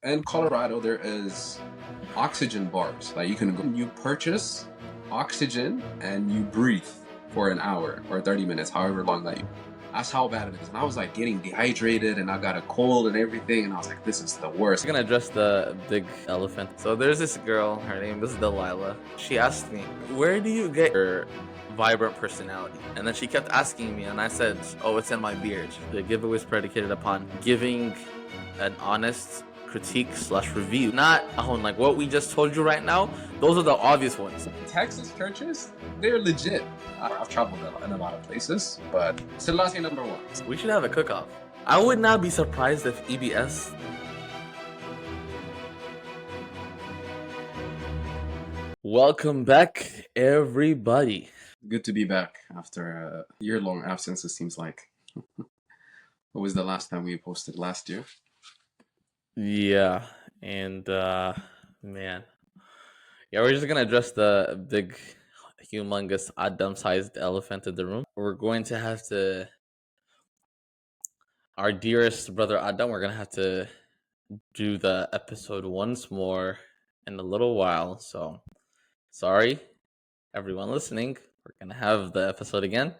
in Colorado, there is oxygen bars. Like you can go, you purchase oxygen and you breathe for an hour or 30 minutes, however long that you. That's how bad it is. And I was like getting dehydrated and I got a cold and everything. And I was like, this is the worst. I'm gonna address the big elephant. So there's this girl, her name is Delilah. She asked me, where do you get your vibrant personality? And then she kept asking me, and I said, oh, it's in my beard. The giveaway is predicated upon giving an honest critique / review, not like what we just told you right now. Those are the obvious ones. Texas churches, they're legit. I've traveled in a lot of places, but Selassie number one. We should have a cook-off. I would not be surprised if EBS. Welcome back, everybody. Good to be back after a year-long absence, it seems like. What was the last time we posted? Last year? Yeah, and man. Yeah, we're just gonna address the big, humongous, Adam-sized elephant in the room. We're going to have to, our dearest brother Adam, we're gonna have to do the episode once more in a little while. So, sorry, everyone listening. We're gonna have the episode again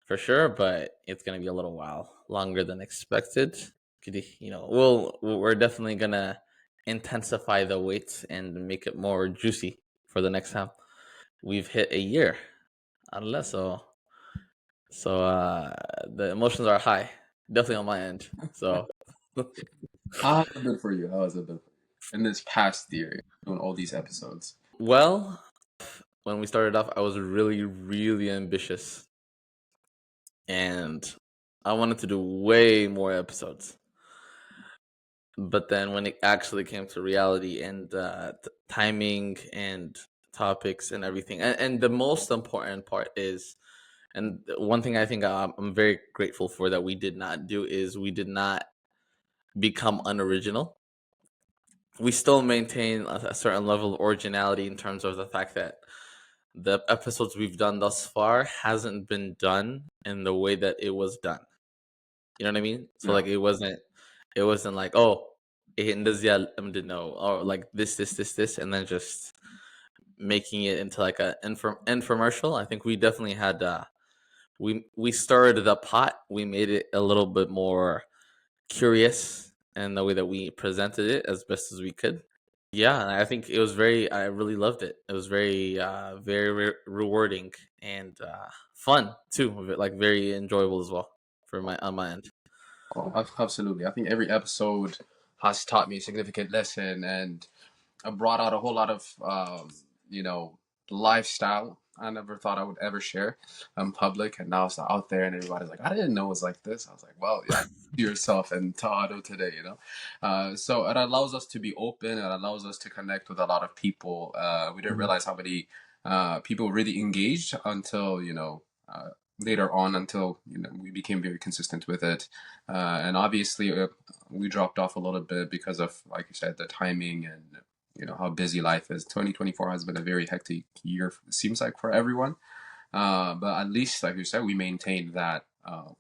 for sure, but it's gonna be a little while longer than expected. We're definitely gonna intensify the weights and make it more juicy for the next time. We've hit a year, unless so the emotions are high, definitely on my end. So How has it been for you? How has it been in this past year doing all these episodes? well, when we started off, I was really, really ambitious, and I wanted to do way more episodes. But then when it actually came to reality and timing and topics and everything, and the most important part is, and one thing I think I'm very grateful for that we did not do is we did not become unoriginal. We still maintain a certain level of originality in terms of the fact that the episodes we've done thus far hasn't been done in the way that it was done. You know what I mean? So No. like it wasn't like, oh, no, or like this, and then just making it into like a infomercial. I think we definitely had we stirred the pot. We made it a little bit more curious in the way that we presented it as best as we could. Yeah, and I think it was I really loved it. It was very, very rewarding and fun too. Like very enjoyable as well on my end. Oh, absolutely. I think every episode has taught me a significant lesson and brought out a whole lot of, lifestyle I never thought I would ever share in public. And now it's out there and everybody's like, I didn't know it was like this. I was like, well, yeah, to yourself and to Otto today, So it allows us to be open. It allows us to connect with a lot of people. We didn't realize how many people really engaged until, later on until we became very consistent with it, and obviously we dropped off a little bit because of, like you said, the timing and how busy life is. 2024 has been a very hectic year, it seems like, for everyone, but at least, like you said, we maintained that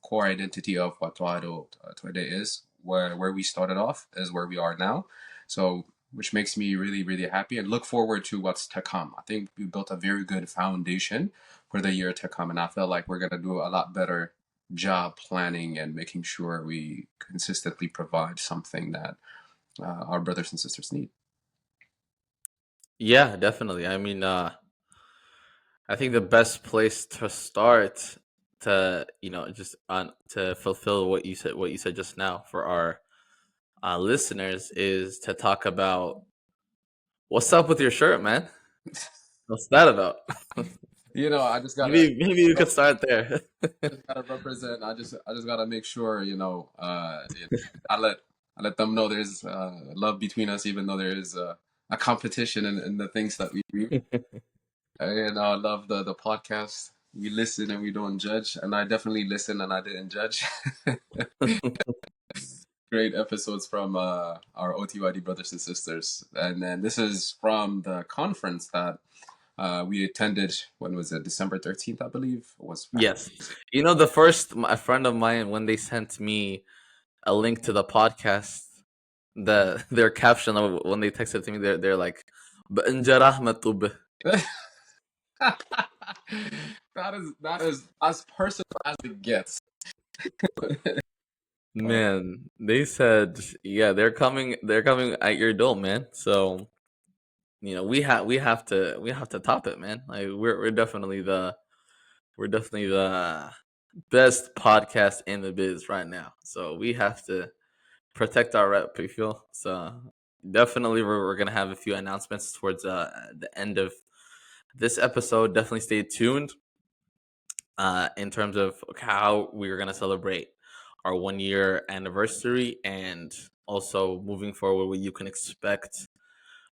core identity of what Toado today is. Where we started off is where we are now, so which makes me really, really happy and look forward to what's to come. I think we built a very good foundation for the year to come, and I feel like we're going to do a lot better job planning and making sure we consistently provide something that our brothers and sisters need. Yeah, definitely. I mean, I think the best place to start to just to fulfill what you said just now for our listeners is to talk about what's up with your shirt, man. What's that about? I just gotta maybe you could start there. represent. I just gotta make sure I let them know there's love between us, even though there is a competition in the things that we do. And I love the podcast. We listen and we don't judge, and I definitely listen and I didn't judge. Great episodes from our OTYD brothers and sisters, and then this is from the conference that we attended. When was it? December 13th, I believe. Yes. A friend of mine, when they sent me a link to the podcast, their caption when they texted to me, they're like, "بإنجا رحمة به." That is as personal as it gets. Uh, Man, they said, yeah, they're coming at your door, man. So, we have to top it, man. Like we're definitely the best podcast in the biz right now. So we have to protect our rep, you feel? So definitely we're gonna have a few announcements towards the end of this episode. Definitely stay tuned in terms of how we're gonna celebrate our 1 year anniversary, and also moving forward what you can expect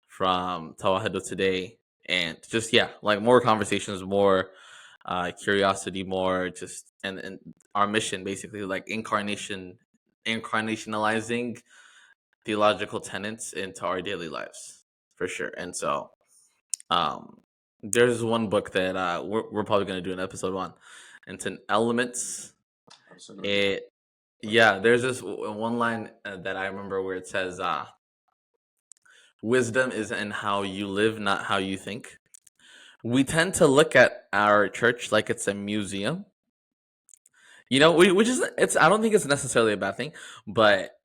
from Tawahedo today, and just, yeah, like more conversations, more curiosity, more just, and our mission basically, like incarnationalizing theological tenets into our daily lives, for sure. And so um there's one book that we're probably going to do an episode on. It's an Elements. absolutely. It Yeah, there's this one line that I remember where it says, wisdom is in how you live, not how you think. We tend to look at our church like it's a museum, which is, it's, I don't think it's necessarily a bad thing, but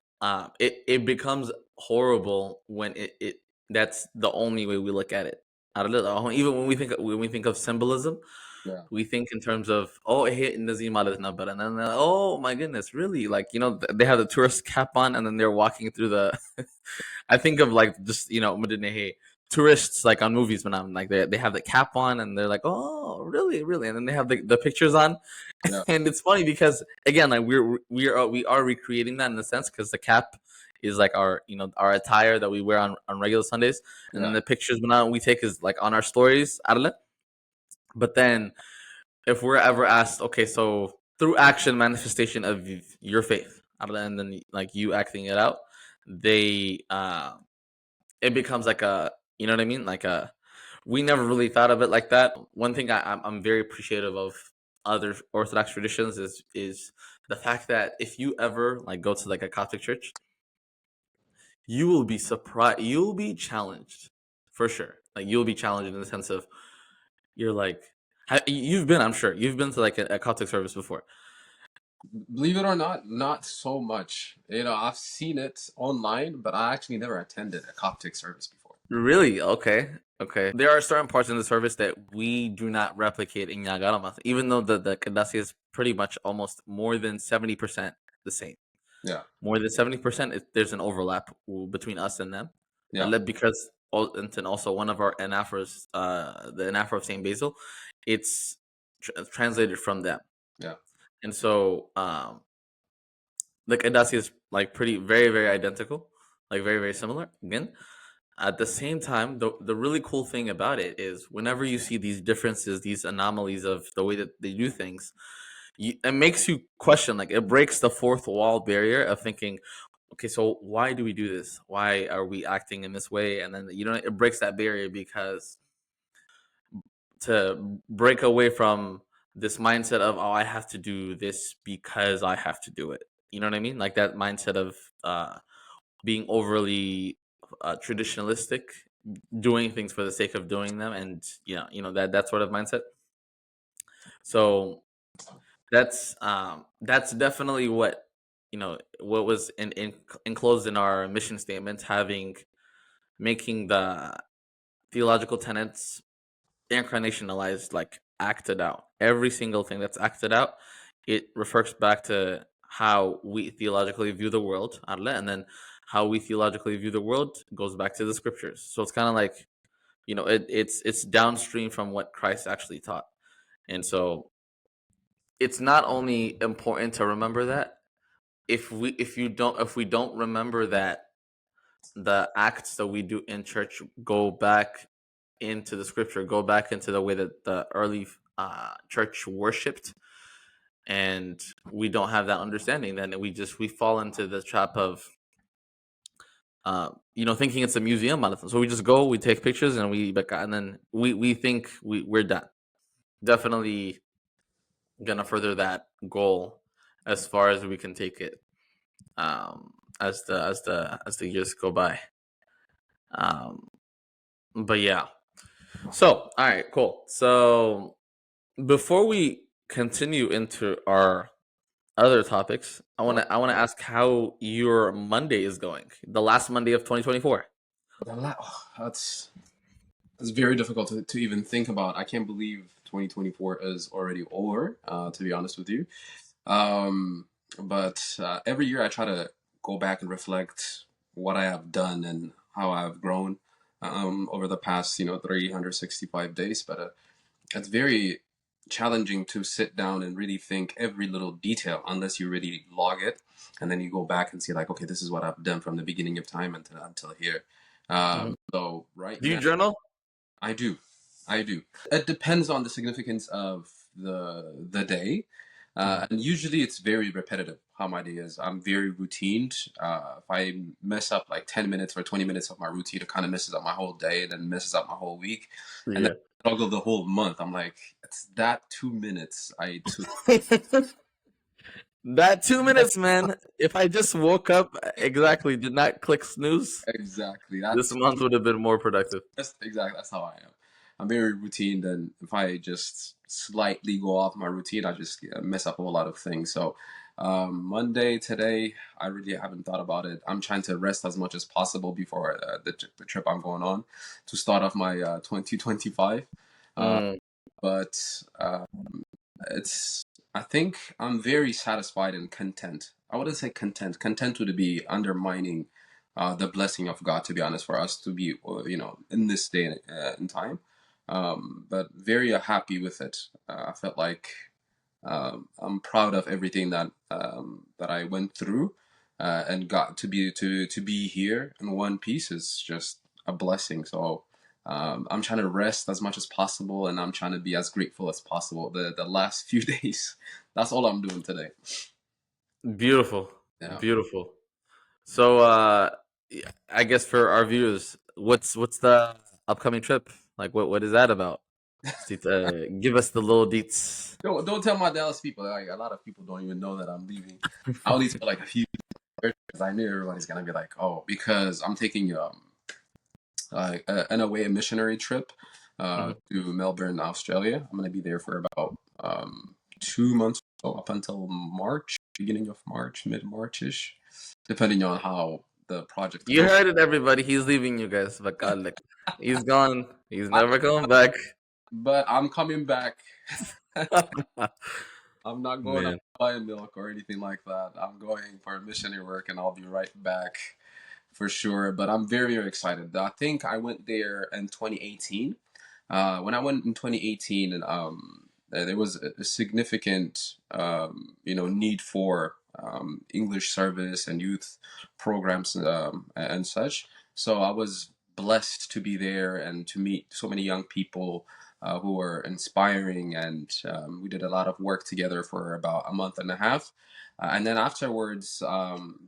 it becomes horrible when it that's the only way we look at it. I don't know. Even when we think of symbolism, Yeah, we think in terms of, oh, hey, Nazima is not better, and then oh my goodness, really? Like, they have the tourist cap on, and then they're walking through the. I think of, like, just, Medina tourists, like on movies, when I'm like, they have the cap on, and they're like, oh, really, really, and then they have the pictures on. yeah, And it's funny because, again, like, we are recreating that in a sense, because the cap is like our attire that we wear on regular Sundays, and then yeah. the pictures we take is like on our stories, عارلة. But then, if we're ever asked, okay, so through action, manifestation of your faith, عارلة, and then, like, you acting it out, they it becomes like a, you know what I mean, like a, we never really thought of it like that. One thing I'm very appreciative of other Orthodox traditions is the fact that if you ever, like, go to, like, a Coptic church, you will be surprised, you'll be challenged, for sure. Like, you'll be challenged in the sense of, you're like, you've been, I'm sure you've been to, like, a Coptic service before. Believe it or not, not so much. I've seen it online, but I actually never attended a Coptic service before. Really? Okay. Okay. There are certain parts in the service that we do not replicate in Yagaramath, even though the Kadasi is pretty much almost more than 70% the same. Yeah, More than 70%, there's an overlap between us and them. yeah, Because, and then also one of our anaphors, the anaphor of Saint Basil, it's translated from them. yeah. And so the Kadasi is, like, pretty, very, very identical, like, very, very similar. Again, at the same time, the really cool thing about it is, whenever you see these differences, these anomalies of the way that they do things, it makes you question. Like, it breaks the fourth wall barrier of thinking, okay, so why do we do this? Why are we acting in this way? And then, it breaks that barrier, because to break away from this mindset of, oh, I have to do this because I have to do it. You know what I mean? Like, that mindset of being overly traditionalistic, doing things for the sake of doing them, and, that sort of mindset. So that's definitely what was enclosed in our mission statement, making the theological tenets incarnationalized, like, acted out. Every single thing that's acted out, it refers back to how we theologically view the world, Arle, and then how we theologically view the world goes back to the scriptures. So it's kind of like, it's downstream from what Christ actually taught. And so it's not only important to remember that, if we don't remember that the acts that we do in church go back into the scripture, go back into the way that the early church worshipped, and we don't have that understanding, then we fall into the trap of thinking it's a museum marathon. So we just go, we take pictures, and then we think we're done. Definitely gonna further that goal as far as we can take it. as the years go by. Um, but yeah. So, all right, cool. So, before we continue into our other topics, Well, I want to ask how your Monday is going. The last Monday of 2024. that's very difficult to even think about. I can't believe 2024 is already over. To be honest with you, um, but every year I try to go back and reflect what I have done and how I've grown over the past 365 days. But it's very challenging to sit down and really think every little detail unless you really log it and then you go back and see like, okay, this is what I've done from the beginning of time until here. Mhm. So right Do you now journal? I do. I do. It depends on the significance of the day. Mhm. And usually it's very repetitive how my day is. I'm very routined. If I mess up like 10 minutes or 20 minutes of my routine, it kind of messes up my whole day and then messes up my whole week. And then Yeah. I struggle the whole month. I'm like, it's that 2 minutes I took. That 2 minutes, man. If I just woke up exactly, did not click snooze, Exactly. this That's month would have been more productive. That's how I am. I'm very routine. Then if I just slightly go off my routine, I just mess up a whole lot of things. So Monday today, I really haven't thought about it. I'm trying to rest as much as possible before the trip I'm going on to start off my 2025. Uh, Mm, but it's I think I'm very satisfied and content. I wouldn't say content. Content would be undermining the blessing of God, to be honest, for us to be, in this day and time. But very happy with it. I felt like I'm proud of everything that I went through, and got to be here in one piece is just a blessing. So I'm trying to rest as much as possible, and I'm trying to be as grateful as possible. The last few days, that's all I'm doing today. beautiful, Yeah. beautiful. So, yeah, I guess for our viewers, what's the upcoming trip? Like, what is that about? Give us the little deets. Don't tell my Dallas people. Like a lot of people don't even know that I'm leaving. I only tell like a few because I knew everybody's gonna be like, oh, because I'm taking an away missionary trip Mhm. to Melbourne, Australia. I'm going to be there for about 2 months, so up until March, beginning of March, mid Marchish, depending on how the project You goes. heard it, everybody. He's leaving you guys. Bakalik. He's gone. He's I, never coming back. but I'm coming back. I'm not going out Man. to buy milk or anything like that. I'm going for missionary work, and I'll be right back for sure. But I'm very, very excited. I think I went there in 2018. When I went in 2018, and there was a significant, need for English service and youth programs and such. So I was blessed to be there and to meet so many young people who were inspiring, and we did a lot of work together for about a month and a half. And then afterwards,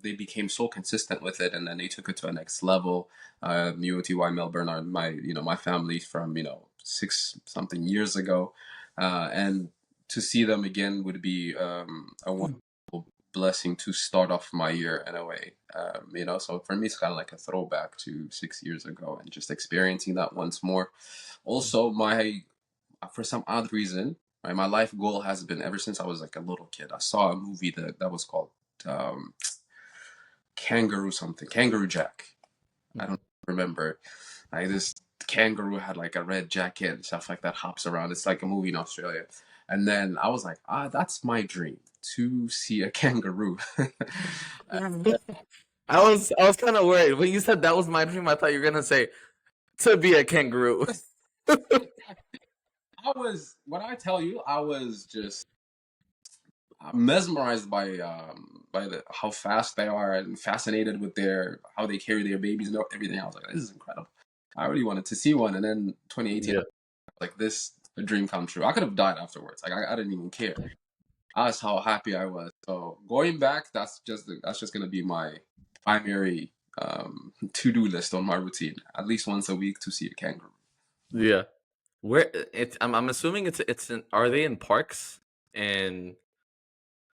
they became so consistent with it, and then they took it to a next level. UOTY Melbourne are my family from 6 something years ago, and to see them again would be a wonderful blessing to start off my year in a way. So for me, it's kind of like a throwback to 6 years ago and just experiencing that once more. Also, my for some odd reason, right, my life goal has been ever since I was like a little kid. I saw a movie that was called um, Kangaroo Jack. I don't remember. Like this kangaroo had like a red jacket and stuff like that, hops around. It's like a movie in Australia. And then I was like, that's my dream to see a kangaroo. I was kind of worried when you said that was my dream. I thought you were gonna say to be a kangaroo. When I tell you, I was just mesmerized by how fast they are and fascinated with their how they carry their babies and everything. I was like, this is incredible. I really wanted to see one. And then 2018, Yeah, like this, a dream come true. I could have died afterwards. Like I didn't even care. That's how happy I was. So going back, that's just gonna be my primary to-do list on my routine. At least once a week to see a kangaroo. yeah. Where it's? I'm assuming it's in. Are they in parks and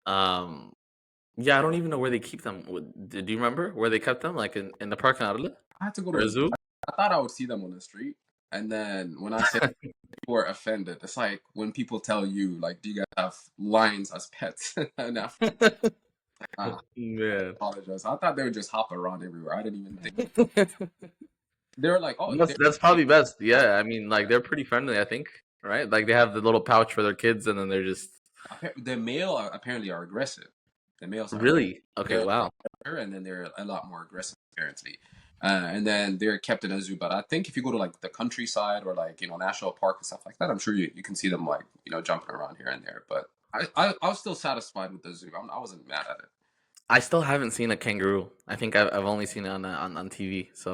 um Yeah, I don't even know where they keep them. Do you remember where they kept them? Like in the park in Arle I had to go to or a a zoo. zoo? I thought I would see them on the street, and then when I say people are offended, it's like when people tell you, like, "Do you guys have lions as pets?" And after, I Man. apologize. I thought they would just hop around everywhere. I didn't even think they were like, "Oh, That's probably best. Yeah, I mean, like they're pretty friendly, I think, right? Like they have the little pouch for their kids, and then they're just the male apparently are aggressive. The males are really okay. they're Wow. and then they're a lot more aggressive apparently. And then they're kept in a zoo. But I think if you go to like the countryside or like national park and stuff like that, I'm sure you can see them like jumping around here and there. But I was still satisfied with the zoo. I wasn't mad at it. I still haven't seen a kangaroo. I think I've only seen it on TV. So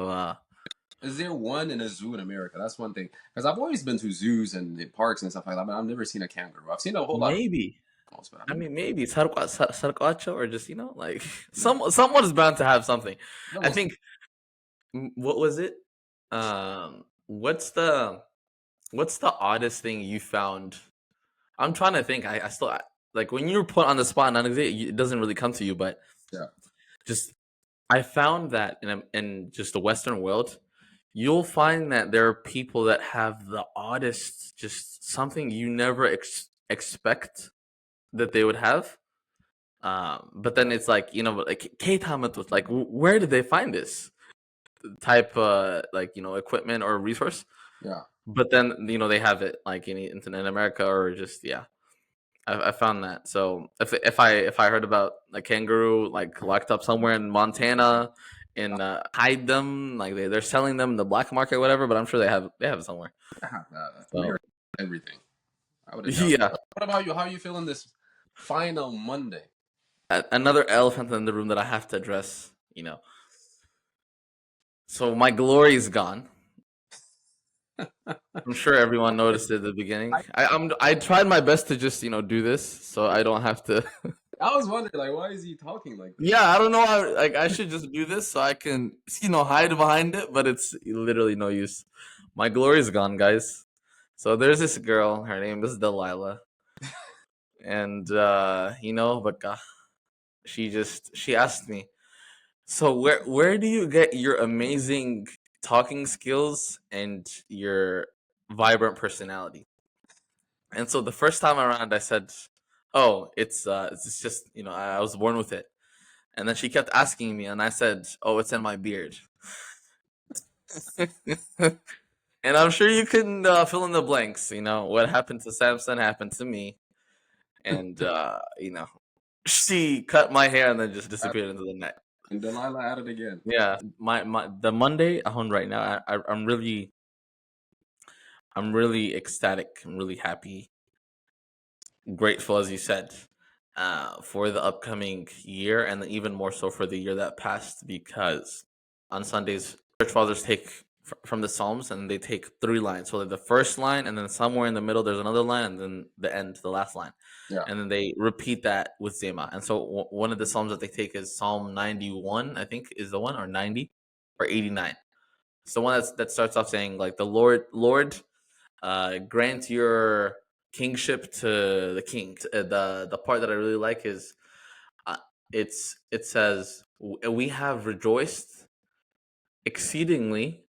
Is there one in a zoo in America? That's one thing. Because I've always been to zoos and parks and stuff like that, but I've never seen a kangaroo. I've seen a whole lot of maybe. animals, but I've I never. mean, maybe Sarquacho or just like someone is bound to have something. That I was think what was it? What's the oddest thing you found? I'm trying to think. I still like when you're put on the spot and it doesn't really come to you, but yeah. just I found that in just the Western world, you'll find that there are people that have the oddest, just something you never expect that they would have. But then it's like like Kate Hammett was like, where did they find this type, like equipment or resource? Yeah. But then they have it like in America or just yeah. I found that. So if I heard about a kangaroo like locked up somewhere in Montana, in hide them like they're selling them in the black market or whatever, but I'm sure they have it somewhere. So America, everything. I would have doubt. yeah, What about you? How are you feeling this final Monday? another elephant in the room that I have to address. So my glory is gone. I'm sure everyone noticed it at the beginning. I tried my best to just do this so I don't have to. I was wondering, like, why is he talking like this? Yeah, I don't know. Like I should just do this so I can hide behind it, but it's literally no use. My glory is gone, guys. So there's this girl. Her name is Delilah, and but she asked me. So where do you get your amazing talking skills and your vibrant personality? And so the first time around, I said, "Oh, it's just I was born with it." And then she kept asking me, and I said, "Oh, it's in my beard." And I'm sure you can fill in the blanks. What happened to Samson happened to me, and she cut my hair and then just disappeared into the night. And Delilah at it again. Yeah, my the Monday on right now, I'm really ecstatic. I'm really happy, grateful, as you said, for the upcoming year, and even more so for the year that passed. Because on Sundays, church fathers take from the Psalms, and they take three lines. So like the first line, and then somewhere in the middle, there's another line, and then the end, the last line, Yeah. and then they repeat that with Zema. And so one of the Psalms that they take is Psalm 91, I think, is the one, or 90, or 89. It's the one that starts off saying like the Lord, grant your kingship to the king. The part that I really like is uh, it says we have rejoiced exceedingly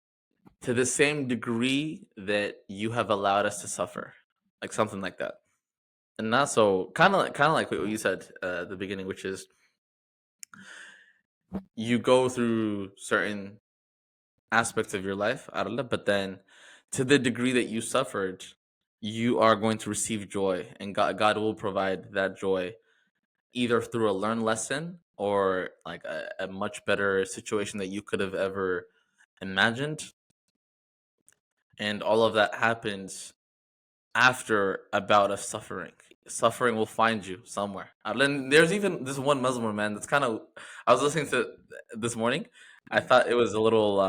to the same degree that you have allowed us to suffer, like something like that. And not so kind of like what you said at the beginning, which is you go through certain aspects of your life, Arla, but then to the degree that you suffered, you are going to receive joy, and God will provide that joy either through a learned lesson or like a much better situation that you could have ever imagined. And all of that happens after a bout of suffering. Suffering will find you somewhere. And there's even this one Muslim man that's kind of, I was listening to this morning. I thought it was a little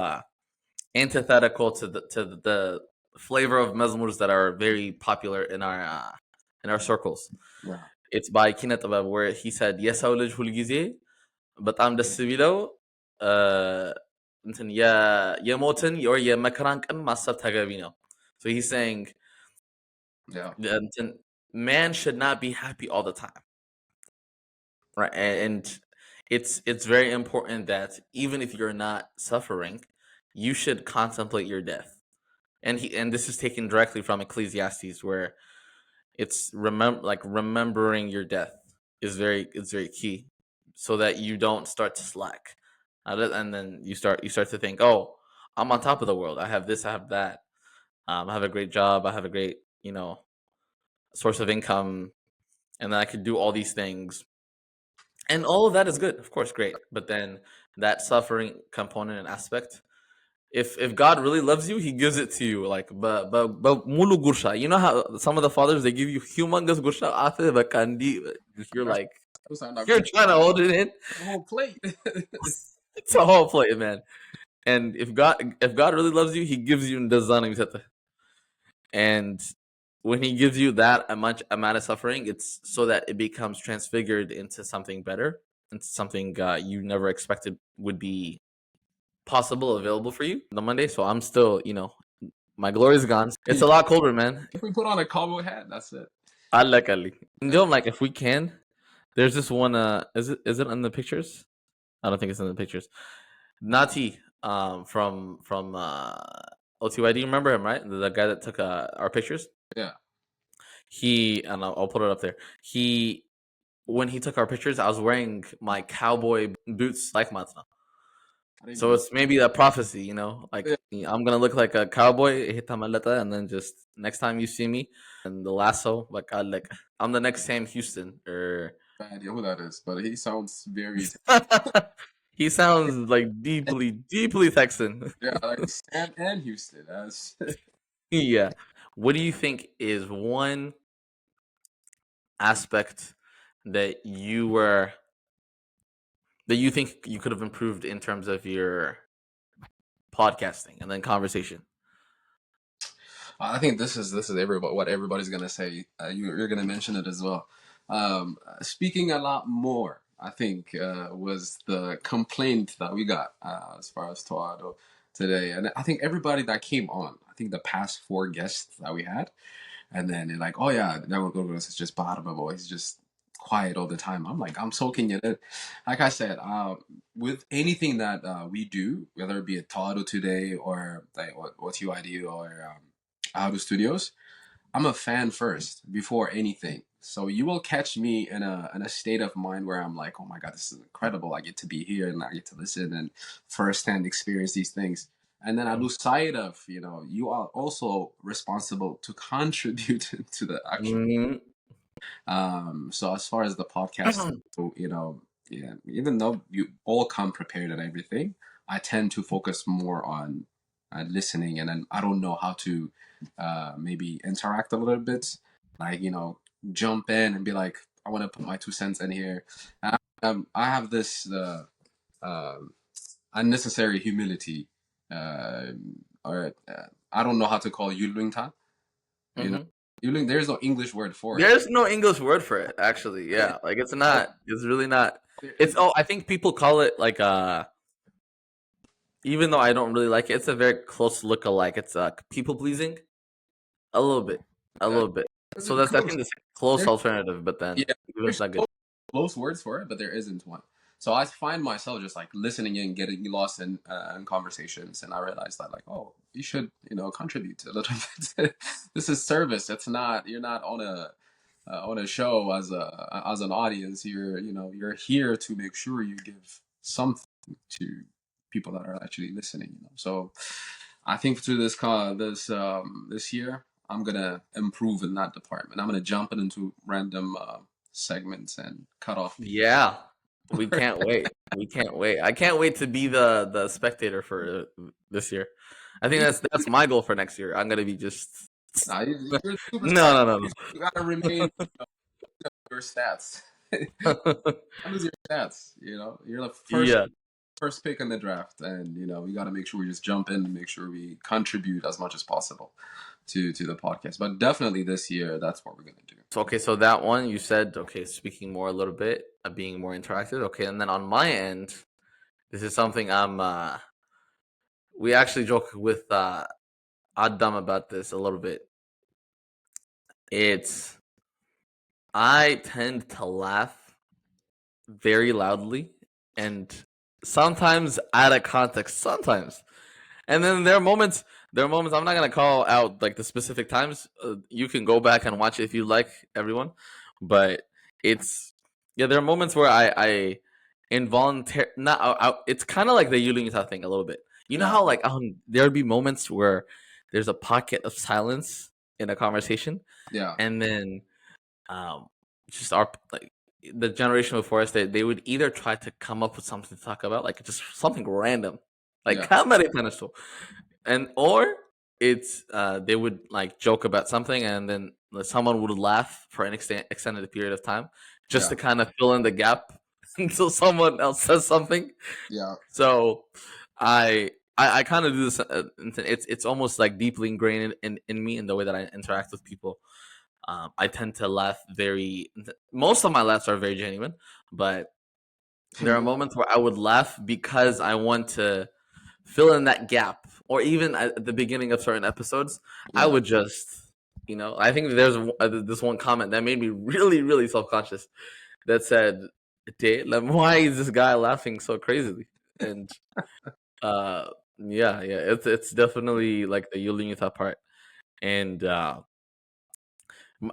antithetical to the flavor of mezmurs that are very popular in our circles. Yeah. It's by Kinatabab, where he said, "የሰው ልጅ ሁልጊዜ በጣም ደስ ቢለው እንትን የሞትን or የመከራን ቀን ማሰብ ተገቢ ነው." So he's saying Yeah. እንትን man should not be happy all the time. right? And it's very important that even if you're not suffering, you should contemplate your death. And this is taken directly from Ecclesiastes, where it's remembering your death is very key, so that you don't start to slack. And then you start to think, oh, I'm on top of the world. I have this, I have that. I have a great job. I have a great source of income, and then I could do all these things. And all of that is good, of course, great. But then that suffering component and aspect, if God really loves you, He gives it to you. Like, but mulu gursha. You know how some of the fathers, they give you humongous gursha after the kandi. You're That's like, what's not you're trying to hold it in. the whole plate. It's a whole plate, man. And if God really loves you, He gives you ndazana. And when He gives you that much amount of suffering, it's so that it becomes transfigured into something better, into something you never expected would be possible, available for you on the Monday. So I'm still, my glory is gone. It's a lot colder, man. If we put on a cowboy hat, that's it. Allah kali. Like, if we can, there's this one. Is it in the pictures? I don't think it's in the pictures. Nati, from OTY. Do you remember him, right? The guy that took our pictures. Yeah. He, and I'll put it up there. When he took our pictures, I was wearing my cowboy boots like Matna. So it's maybe a prophecy, like, I'm gonna look like a cowboy, and then just next time you see me, and the lasso, like, I'm the next Sam Houston, or No idea who that is, but he sounds very he sounds like deeply, deeply Texan. yeah, like Sam and Houston. That's Yeah. What do you think is one aspect that you think you could have improved in terms of your podcasting and then conversation? I think this is what everybody's gonna say. You're gonna mention it as well. Speaking a lot more, I think, was the complaint that we got as far as Toado today, and I think everybody that came on. I think the past four guests that we had, and then they're like, "Oh yeah, Gorgorios is just bottom of He's just quiet all the time." I'm like, I'm soaking it in. Like I said, with anything that we do, whether it be a Toado today or like what UID or Auto Studios, I'm a fan first before anything. So you will catch me in a state of mind where I'm like, oh my god, this is incredible. I get to be here and I get to listen and firsthand experience these things. And then I lose sight of, you are also responsible to contribute to the actual. Mhm. So as far as the podcast, yeah, even though you all come prepared and everything, I tend to focus more on listening, and then I don't know how to maybe interact a little bit, like jump in and be like, I want to put my 2 cents in here. I have this um unnecessary humility, uh, or I don't know how to call yulwing. You know, Mhm. there's no English word for it. There's no English word for it, actually. Yeah, like, it's not. It's really not. There It's is. oh, I think people call it like even though I don't really like it, it's a very close look alike. It's people pleasing a little bit, a Uh, little bit. there's So a that's, I close. think, the close There, alternative, but then yeah, even it's there's not good. close words for it, but there isn't one. So I find myself just like listening and getting lost in conversations, and I realize that like, oh, you should contribute a little bit. This is service. It's not. You're not on a show as an audience. You're here to make sure you give something to people that are actually listening. So I think through this year, I'm gonna improve in that department. I'm gonna jump it into random segments and cut off. Yeah, we can't wait. We can't wait. I can't wait to be the spectator for this year. I think Me, that's my goal for next year. I'm gonna be just nah, you're the superstar. no, no, You gotta remain your stats. no. What is your stats? You're the Yeah. first pick in the draft, and we got to make sure we just jump in and make sure we contribute as much as possible to the podcast. But definitely this year, that's what we're gonna do. So, okay, so that one you said, okay, speaking more a little bit, being more interactive. Okay, and then on my end, this is something we actually joke with Adam about this a little bit. It's I tend to laugh very loudly, and sometimes out of context. Sometimes, and then there are moments. There are moments. I'm not gonna call out like the specific times. You can go back and watch it if you like, everyone. But it's yeah. There are moments where I involuntary. Not. It's kind of like the Yuling thing a little bit. You know Yeah, how like there'd be moments where there's a pocket of silence in a conversation, yeah, and then um just our like the generation before us, they would either try to come up with something to talk about, like just something random, like yeah, comedy pedestal, and or it's they would like joke about something, and then someone would laugh for an extended period of time just yeah, to kind of fill in the gap until someone else says something. yeah. So I kind of do this. It's almost like deeply ingrained in me in the way that I interact with people. I tend to laugh very. Most of my laughs are very genuine, but there are moments where I would laugh because I want to fill in that gap, or even at the beginning of certain episodes, I Yeah. would just, I think there's this one comment that made me really, really self conscious that said, like, why is this guy laughing so crazily? And uh, yeah, it's definitely like the yielding with that part, and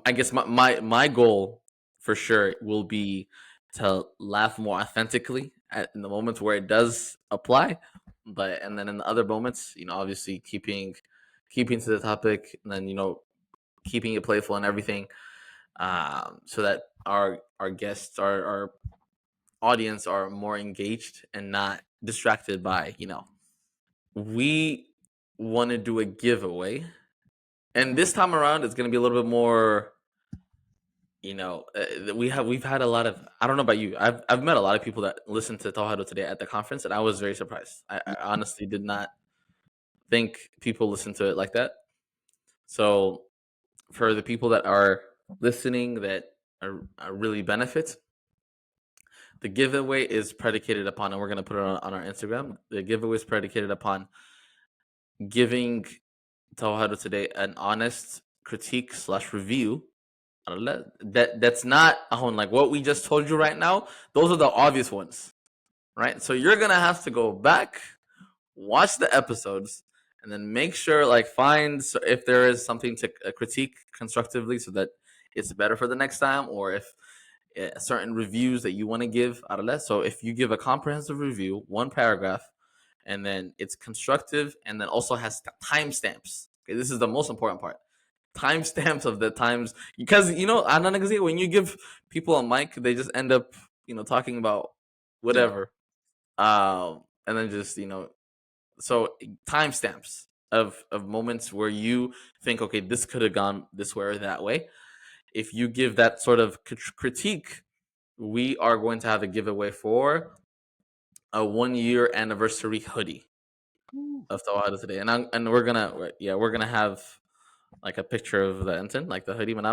I guess my goal for sure will be to laugh more authentically in the moments where it does apply, but and then in the other moments, obviously keeping to the topic, and then keeping it playful and everything, so that our guests, our audience, are more engaged and not distracted by we want to do a giveaway, and this time around it's going to be a little bit more. We've had a lot of. I don't know about you. I've met a lot of people that listened to Tohado today at the conference, and I was very surprised. I honestly did not think people listened to it like that. So for the people that are listening that are really benefit, the giveaway is predicated upon, and we're gonna put it on our Instagram. The giveaway is predicated upon giving Tohado today an honest critique slash review. That's not like what we just told you right now. Those are the obvious ones, right? So you're gonna have to go back, watch the episodes, and then make sure, like, find if there is something to critique constructively, so that it's better for the next time, or if certain reviews that you want to give out of that. So if you give a comprehensive review, one paragraph, and then it's constructive, and then also has timestamps. Okay, this is the most important part, timestamps of the times, because when you give people a mic, they just end up talking about Yeah. whatever, and then just so timestamps of moments where you think, okay, this could have gone this way or that way. If you give that sort of critique, we are going to have a giveaway for a 1 year anniversary hoodie Ooh. of Tawada today, and we're gonna have like a picture of the intent, like the hoodie. I'm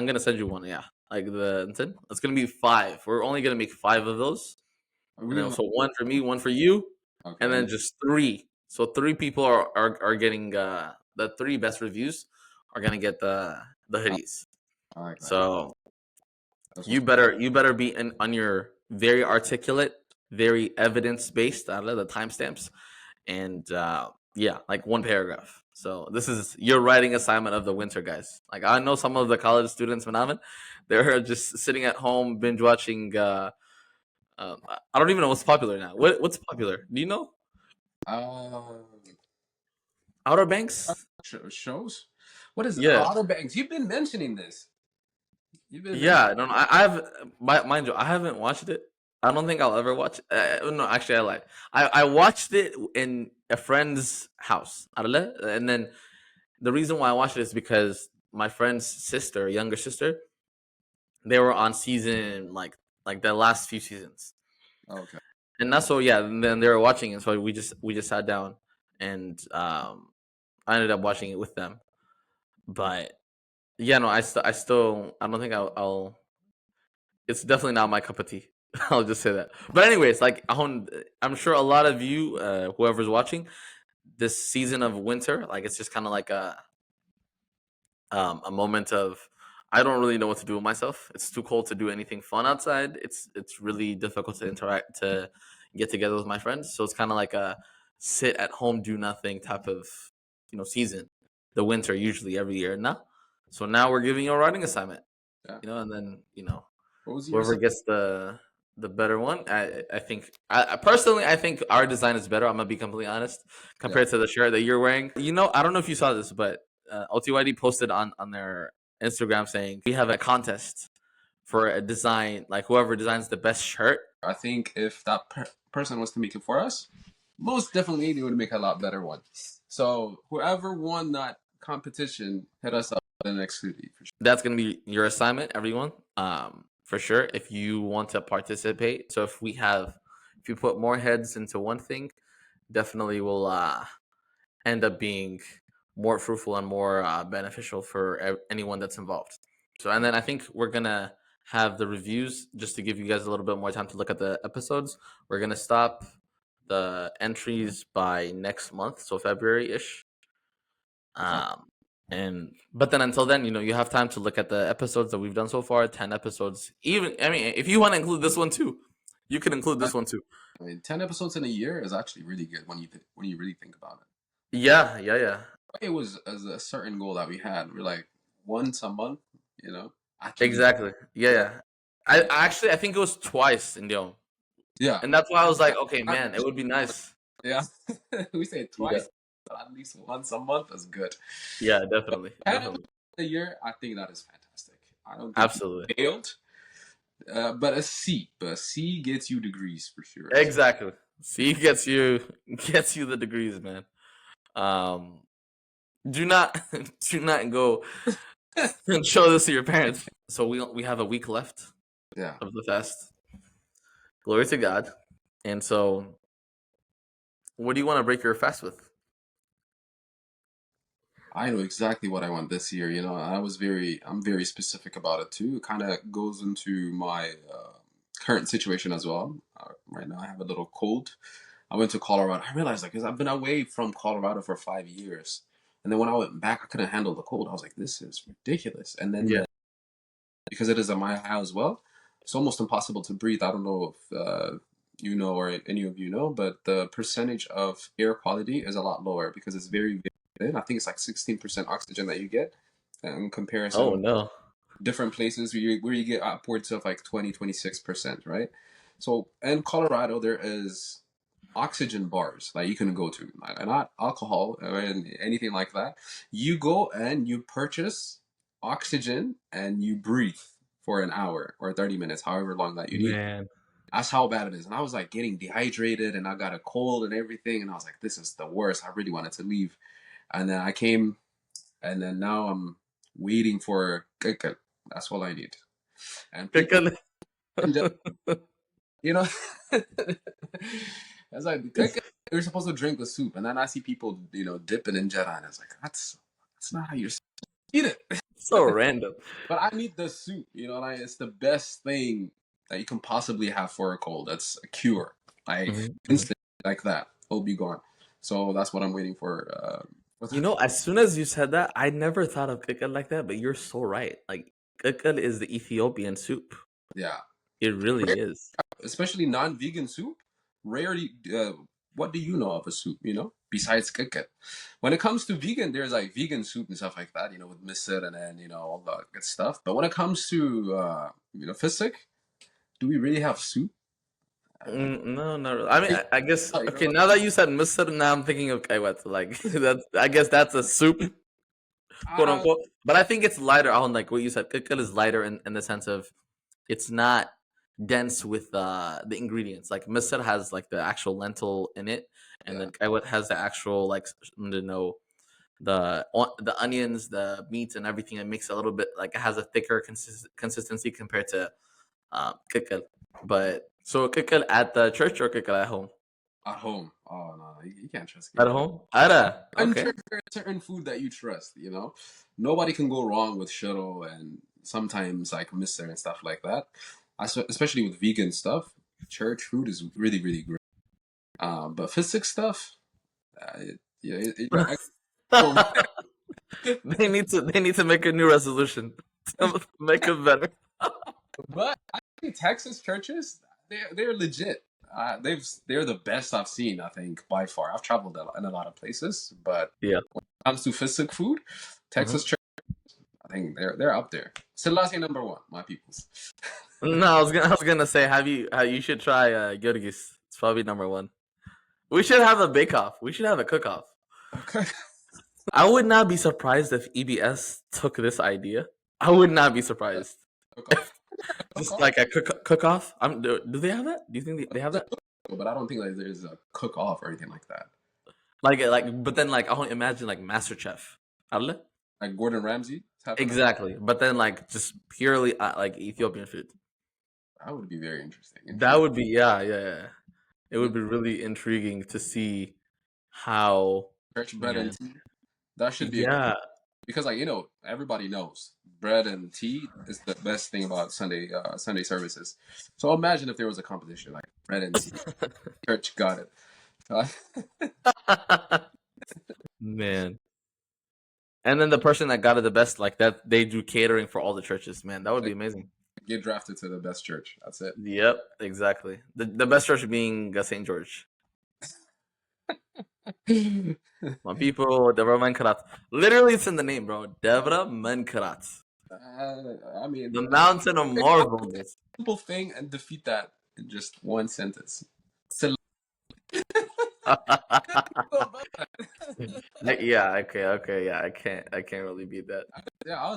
gonna send you one. Yeah, like the intent. It's gonna be 5. We're only gonna make 5 of those, Are and we then on? so one for me, one for you, Okay. and then just 3. So 3 people are getting the 3 best reviews are gonna get the I, hoodies. I like that. So That's you what's. better be on your very articulate, very evidence based. I love the timestamps, and yeah, like one paragraph. So this is your writing assignment of the winter, guys. Like, I know some of the college students, Manavan, they're just sitting at home binge watching. I don't even know what's popular now. What's popular? Do you know? Uh, Outer Banks. shows. What is Yeah, Outer Banks? You've been mentioning this. You've been mentioning. yeah. I don't know. I've mind you, I haven't watched it. I don't think I'll ever watch it. No, actually, I lied. I watched it in a friend's house, and then the reason why I watched it is because my friend's sister, younger sister, they were on season like the last few seasons, Okay. and that's so yeah. And then they were watching it, so we just sat down, and I ended up watching it with them. But yeah, no, I still I don't think I'll. It's definitely not my cup of tea. I'll just say that. But anyways, like I'm sure a lot of you, whoever's watching this season of winter, like it's just kind of like a moment of I don't really know what to do with myself. It's too cold to do anything fun outside. It's really difficult to interact, to get together with my friends. So it's kind of like a sit at home, do nothing type of season. The winter usually every year now. So now we're giving you a writing assignment. Yeah. And then What was your whoever gets the better one. I think I personally I think our design is better. I'm gonna be completely honest Yeah. compared to the shirt that you're wearing. I don't know if you saw this, but OTYD posted on their Instagram saying we have a contest for a design, like whoever designs the best shirt. I think if that person was to make it for us, most definitely they would make a lot better one. So whoever won that competition, hit us up for the next city for sure. That's gonna be your assignment, everyone. For sure, if you want to participate. So if you put more heads into one thing, definitely will end up being more fruitful and more beneficial for anyone that's involved. So, and then I think we're gonna have the reviews just to give you guys a little bit more time to look at the episodes. We're gonna stop the entries by next month, so February ish. But then until then, you have time to look at the episodes that we've done so far. 10 episodes. Even if you want to include this one too, you can include this one too. I mean, 10 episodes in a year is actually really good when you really think about it. Yeah. It was as a certain goal that we had. We're like once a month, at least. Exactly. Yeah. I think it was twice in Lyon. Yeah. And that's why I was like, okay, man, it would be nice. Yeah. We say Yeah. twice, but at least once a month is good. Yeah, definitely. 10 Definitely. episodes a year, I think that is fantastic. I don't think Absolutely. you failed. But a C gets you degrees for sure. Exactly. C gets you the degrees, man. Do not do not go and show this to your parents. So we have a week left Yeah. of the fast. Glory to God. And so what do you want to break your fast with? I know exactly what I want this year. I'm very specific about it too. It kind of goes into my current situation as well. Right now, I have a little cold. I went to Colorado. I realized because I've been away from Colorado for 5 years, and then when I went back, I couldn't handle the cold. I was like, this is ridiculous. And then Yeah. because it is a mile high as well, it's almost impossible to breathe. I don't know if you know or any of you know, but the percentage of air quality is a lot lower because it's very, very thin. I think it's like 16% oxygen that you get in Oh comparison no. different places where you get upwards of like 26%, right? So in Colorado, there is oxygen bars that you can go to, not alcohol or anything like that. You go and you purchase oxygen and you breathe for an hour or 30 minutes, however long that you need. Man. That's how bad it is. And I was like getting dehydrated and I got a cold and everything. And I was like, this is the worst. I really wanted to leave. And then I came and then now I'm waiting for kaka. That's all I need. And people, you know, it's like kaka, you're supposed to drink the soup. And then I see people, dip it in Jedi. And it's like, that's not how you're supposed to eat it. So random. But I need the soup. It's the best thing that you can possibly have for a cold. That's a cure. Like instant, like that. It'll be gone. So that's what I'm waiting for. As soon as you said that, I never thought of kikal like that, but you're so right. Like kikal is the Ethiopian soup. Yeah, It really is. especially non-vegan soup. Rarely. What do you know of a soup? Besides kikal. When it comes to vegan, there's like vegan soup and stuff like that. With misir and then all the good stuff. But when it comes to physic, do we really have soup? No, not really. I mean, I guess You okay. know, Now that you said misir, now I'm thinking of kaiwat. Like that's, I guess that's a soup, quote uh, unquote. But I think it's lighter. On like what you said, kikal is lighter in the sense of it's not dense with the ingredients. Like misir has like the actual lentil in it, and yeah. then kaiwat has the actual like the onions, the meat, and everything. It makes it a little bit like it has a thicker consistency compared to kikal. But so kikal at the church or kikal at home? At home. Oh no, you can't trust At kikal. home? Ara. I'm Okay. sure there's certain food that you trust. Nobody can go wrong with shiro and sometimes like mister and stuff like that. Especially with vegan stuff, church food is really really great. But physics stuff, yeah, I, they need to make a new resolution. to make it better. But I think Texas churches, they're legit. They're the best I've seen. I think by far. I've traveled in a lot of places, but Yeah. when it comes to physical food, Texas Mhm. church, I think they're up there. Selassie number one, my peoples. No, I was gonna say, you should try Gorgis. It's probably number one. We should have a bake off. We should have a cook off. Okay. I would not be surprised if EBS took this idea. I would not be surprised. Cook off. Cook Just off. like a cook off. Do they have that? Do you think they have that? But I don't think like there's a cook off or anything like that. But then like I don't imagine like Master Chef. Arle? Like Gordon Ramsay having that. Exactly. But then like just purely like Ethiopian food. That would be very interesting. That would be yeah. It would be really intriguing to see how Church bread and man. tea. That should be a Yeah. because like everybody knows bread and tea is the best thing about Sunday services. So imagine if there was a competition like bread and tea. Church got it. Man. And then the person that got it the best, like that, they do catering for all the churches. Man, that would be Like, amazing. get drafted to the best church. That's it. Yep, exactly. The best church being St. George. My people, Devra Menkarat. Literally, it's in the name, bro. Devra Menkarat. I mean, The mountain of marvels. simple thing and defeat that in just one sentence. Yeah, okay, yeah. I can't really beat that. Yeah, I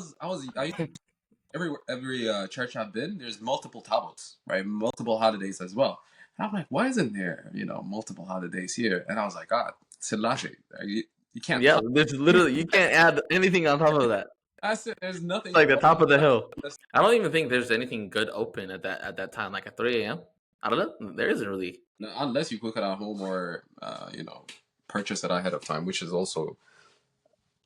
every church I've been, there's multiple tabots, right? Multiple holidays as well. And I'm like, why isn't there, multiple holidays here? And I was like, God, Selassie, you can't Yeah, top. there's literally you can't add anything on top of that. I said, there's nothing. Like the top of the hill. That's- I don't even think there's anything good open at that time, like at 3 a.m. I don't know. There isn't really. unless you cook it at home or purchase it ahead of time, which is also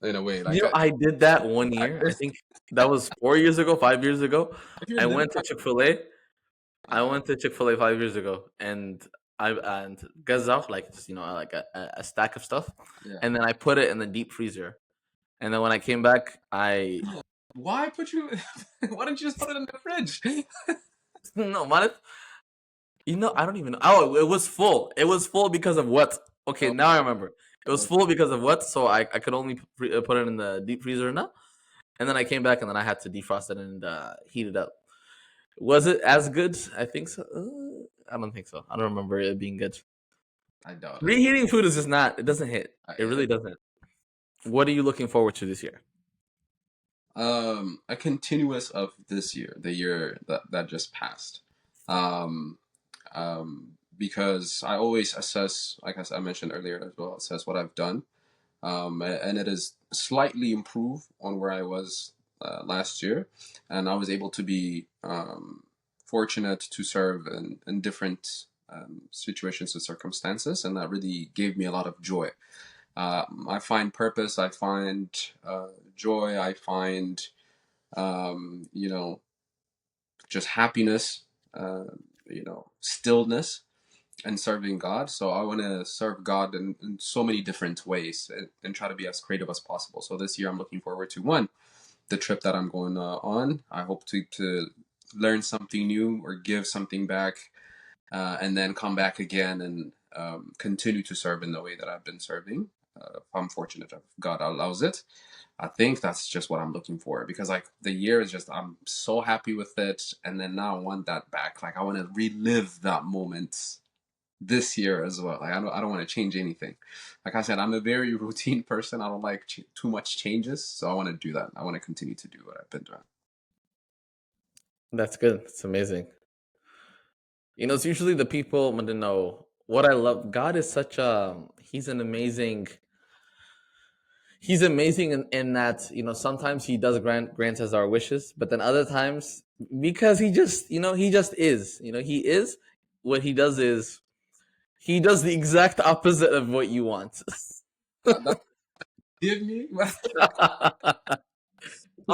in a way like I did that one year. I think that was 4 years ago, 5 years ago. if you're I living went to Chick-fil-A. I went to Chick-fil-A 5 years ago, and I and gazaf like just like a stack of stuff, yeah. and then I put it in the deep freezer. And then when I came back, Why put you? Why didn't you just put it in the fridge? no, man, I don't even know. Oh, it was full. It was full because of what? Okay, Oh, now I remember. It was okay. full because of what? So I could only put it in the deep freezer now. And then I came back and then I had to defrost it and heat it up. Was it as good? I think so. I don't think so. I don't remember it being good. I doubt it. Reheating food is just not. It doesn't hit. It really doesn't. What are you looking forward to this year? A continuous of this year, the year that just passed. Um, because I always assess, like I mentioned earlier as well, assess what I've done. And it is slightly improved on where I was last year. And I was able to be fortunate to serve in different situations and circumstances. And that really gave me a lot of joy. I find purpose, I find joy, I find, just happiness, stillness and serving God. So I want to serve God in so many different ways and try to be as creative as possible. So this year I'm looking forward to the trip that I'm going on. I hope to learn something new or give something back, and then come back again and continue to serve in the way that I've been serving. If I'm fortunate if God allows it. I think that's just what I'm looking for because like the year is just I'm so happy with it, and then now I want that back. Like I want to relive that moment this year as well. Like I don't want to change anything. Like I said, I'm a very routine person. I don't like too much changes, so I want to do that. I want to continue to do what I've been doing. That's good. It's amazing. It's usually the people want to know what I love. God is such a he's amazing in that sometimes he does grant us our wishes, but then other times because he just he just is he is what he does is he does the exact opposite of what you want. Give me. He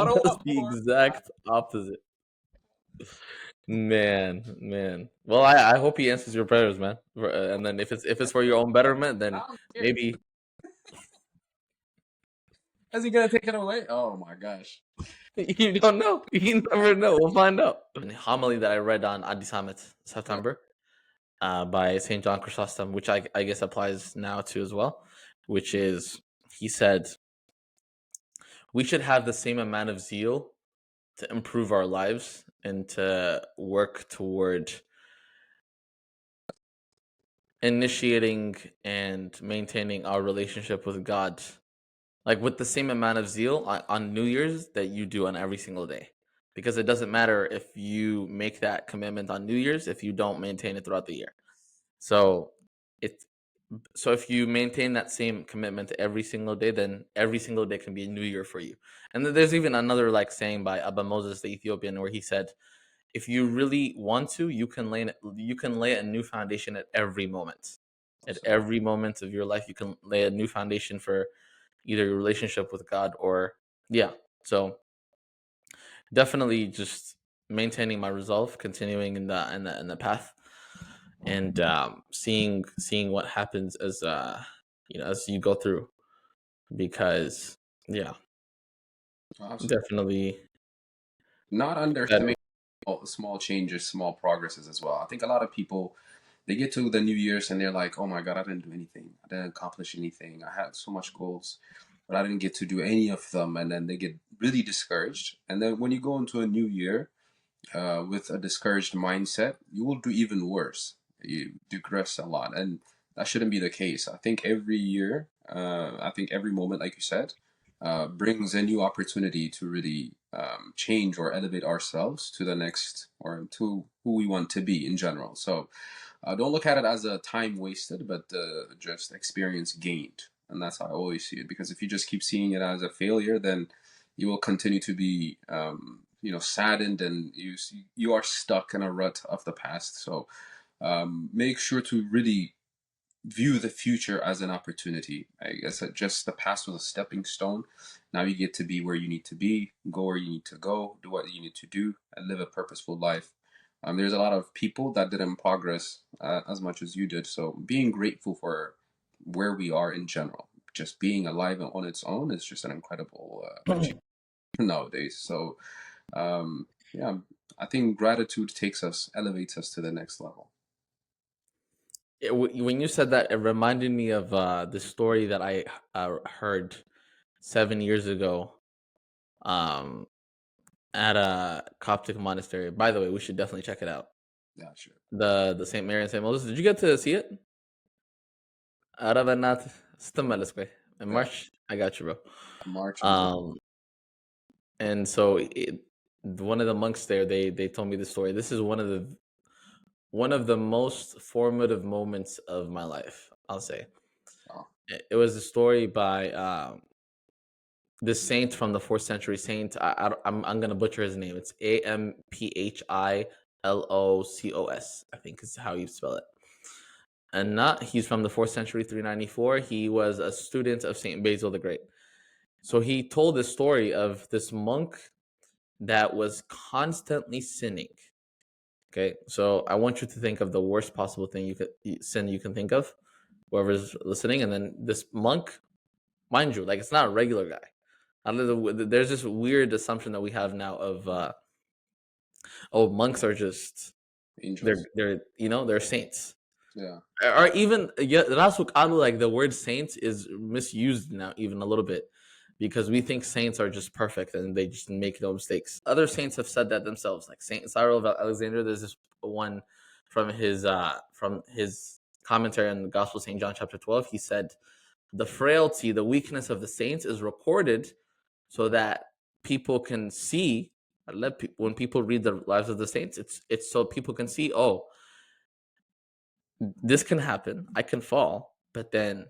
I don't does want the more. exact opposite. Man. Well, I hope he answers your prayers, man. And then if it's for your own betterment, then I'm scared. maybe Is he gonna take it away? Oh my gosh. You don't know. You never know. We'll find out. An homily that I read on Adi Samet Yeah, September by St. John Chrysostom, which I guess applies now to as well, which is he said, we should have the same amount of zeal to improve our lives and to work toward initiating and maintaining our relationship with God, like with the same amount of zeal on New Year's that you do on every single day. Because it doesn't matter if you make that commitment on New Year's if you don't maintain it throughout the year. So it so if you maintain that same commitment every single day, then every single day can be a new year for you. And then there's even another like saying by Abba Moses the Ethiopian where he said, if you really want to, you can lay a new foundation at every moment. At so, every moment of your life, you can lay a new foundation for either your relationship with God or yeah. So definitely just maintaining my resolve, continuing in the path, and seeing what happens as as you go through, because yeah, absolutely. definitely Not better. underestimate small changes, small progresses as well. I think a lot of people they get to the New Year's and they're like, "Oh my God, I didn't do anything. I didn't accomplish anything. I had so much goals, but I didn't get to do any of them." And then they get really discouraged. And then when you go into a new year with a discouraged mindset, you will do even worse. You digress a lot, and that shouldn't be the case. I think every year, I think every moment, like you said, brings a new opportunity to really change or elevate ourselves to the next or to who we want to be in general. So don't look at it as a time wasted, but just experience gained. And that's how I always see it. Because if you just keep seeing it as a failure, then you will continue to be, saddened, and you are stuck in a rut of the past. So make sure to really view the future as an opportunity. I guess that just the past was a stepping stone. Now you get to be where you need to be, go where you need to go, do what you need to do, and live a purposeful life. There's a lot of people that didn't progress as much as you did. So being grateful for where we are in general, just being alive on its own is just an incredible achievement nowadays. So yeah, I think gratitude elevates us to the next level. When you said that, it reminded me of the story that I heard 7 years ago um, at a Coptic monastery. By the way, we should definitely check it out. Yeah, sure. The Saint Mary and Saint Moses. Did you get to see it? Arabanat in Yeah, March. I got you, bro. March was Um, and so one of the monks there, they told me the story. This is one of the most formative moments of my life, I'll say. oh, It was a story by this saint from the fourth century saint. I'm gonna butcher his name. It's Amphilocos. I think is how you spell it. And not he's from the fourth century, 394. He was a student of Saint Basil the Great. So he told the story of this monk that was constantly sinning. Okay, so I want you to think of the worst possible thing sin you can think of, whoever's listening, and then this monk, mind you, like it's not a regular guy. There's this weird assumption that we have now of oh, monks are just angels. they're saints. Yeah, Or even yeah, like the word saint is misused now even a little bit because we think saints are just perfect and they just make no mistakes. Other saints have said that themselves, like Saint Cyril of Alexandria. There's this one from his commentary on the Gospel of Saint John chapter 12. He said the frailty, the weakness of the saints is recorded so that people can see. When people read the lives of the saints, it's so people can see. Oh, this can happen. I can fall, but then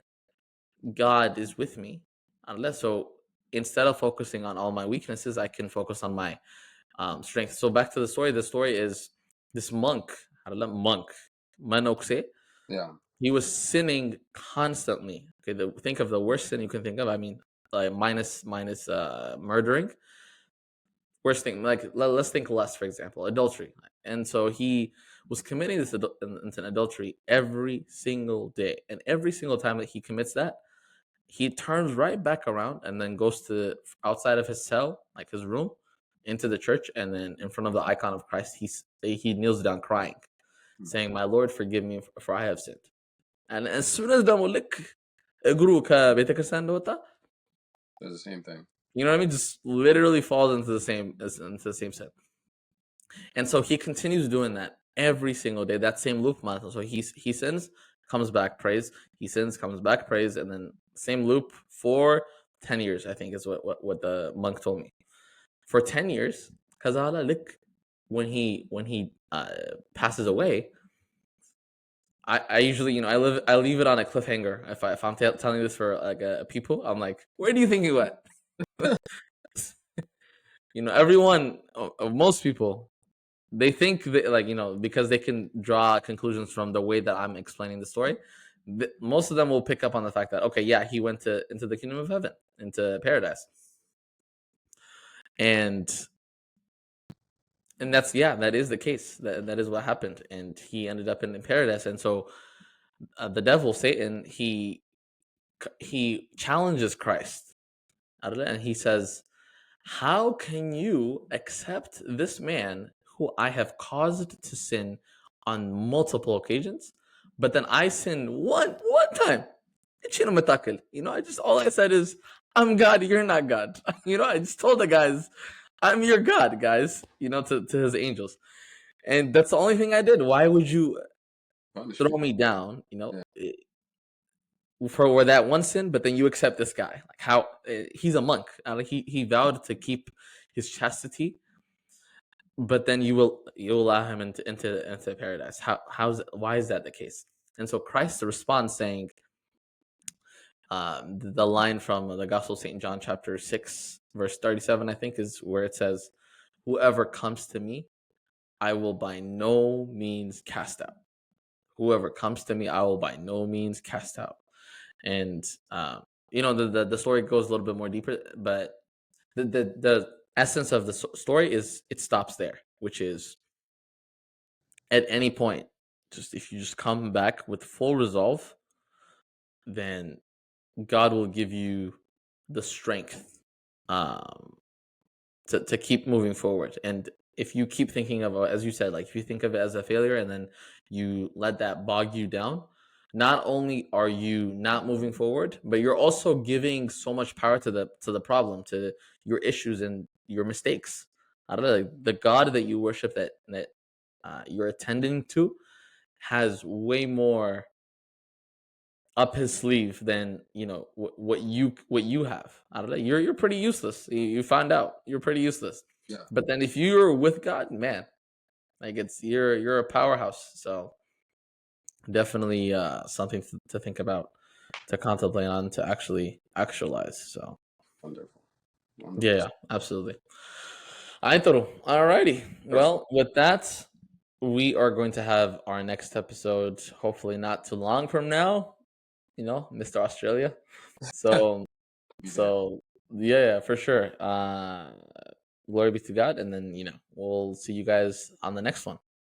God is with me. Unless so, instead of focusing on all my weaknesses, I can focus on my strength. So back to the story. The story is this monk, monk, manokse. yeah, He was sinning constantly. Okay, think of the worst sin you can think of. I mean, like minus murdering. Worst thing, like let's think lust, for example, adultery. And so he was committing this adultery every single day, and every single time that he commits that, he turns right back around and then goes to outside of his cell, like his room, into the church, and then in front of the icon of Christ, he kneels down crying, saying, "My Lord, forgive me, for I have sinned." And as soon as ደግሞ ልክ እግሩ ከቤተክርስቲያን እንደወጣ It's the same thing. you know what I mean? Just literally falls into the same sin. And so he continues doing that every single day, that same loop, man. So he sins, comes back, prays. He sins, comes back, prays, and then same loop for 10 years, I think is what the monk told me. For 10 years, Kazala, look, when he passes away, I usually, I leave it on a cliffhanger. If I'm telling this for like people, I'm like, where do you think he went? Everyone, most people, they think that, like, because they can draw conclusions from the way that I'm explaining the story. Most of them will pick up on the fact that, okay, yeah, he went into the kingdom of heaven, into paradise, and that is the case. That is what happened, and he ended up in paradise. And so the devil, Satan, he challenges Christ, and he says, "How can you accept this man who I have caused to sin on multiple occasions, but then I sinned one time? All I said is, I'm God, you're not God. I just told the guys, I'm your God, guys, to his angels. And that's the only thing I did. Why would you throw me down, for that one sin, but then you accept this guy? Like, how he's a monk. He vowed to keep his chastity, but then you allow him into paradise. Why is that the case?" And so Christ responds saying, the line from the Gospel of St. John, chapter 6, verse 37, I think, is where it says, "Whoever comes to me, I will by no means cast out. Whoever comes to me, I will by no means cast out." And the story goes a little bit more deeper, but the essence of the story is it stops there, which is, at any point, if you just come back with full resolve, then God will give you the strength to keep moving forward. And if you keep thinking of, as you said, like, if you think of it as a failure and then you let that bog you down, not only are you not moving forward, but you're also giving so much power to the problem, to your issues and your mistakes. I don't know, like, the God that you worship, that you're attending to, has way more up his sleeve than what you have. I don't know. You're pretty useless. You find out you're pretty useless. Yeah. But then if you're with God, man, like, you're a powerhouse. So definitely something to think about, to contemplate on, to actually actualize. So Wonderful. yeah, absolutely. Alrighty. Well, with that, we are going to have our next episode, hopefully not too long from now. Mr. Australia. So yeah, for sure. Glory be to God, and then we'll see you guys on the next one.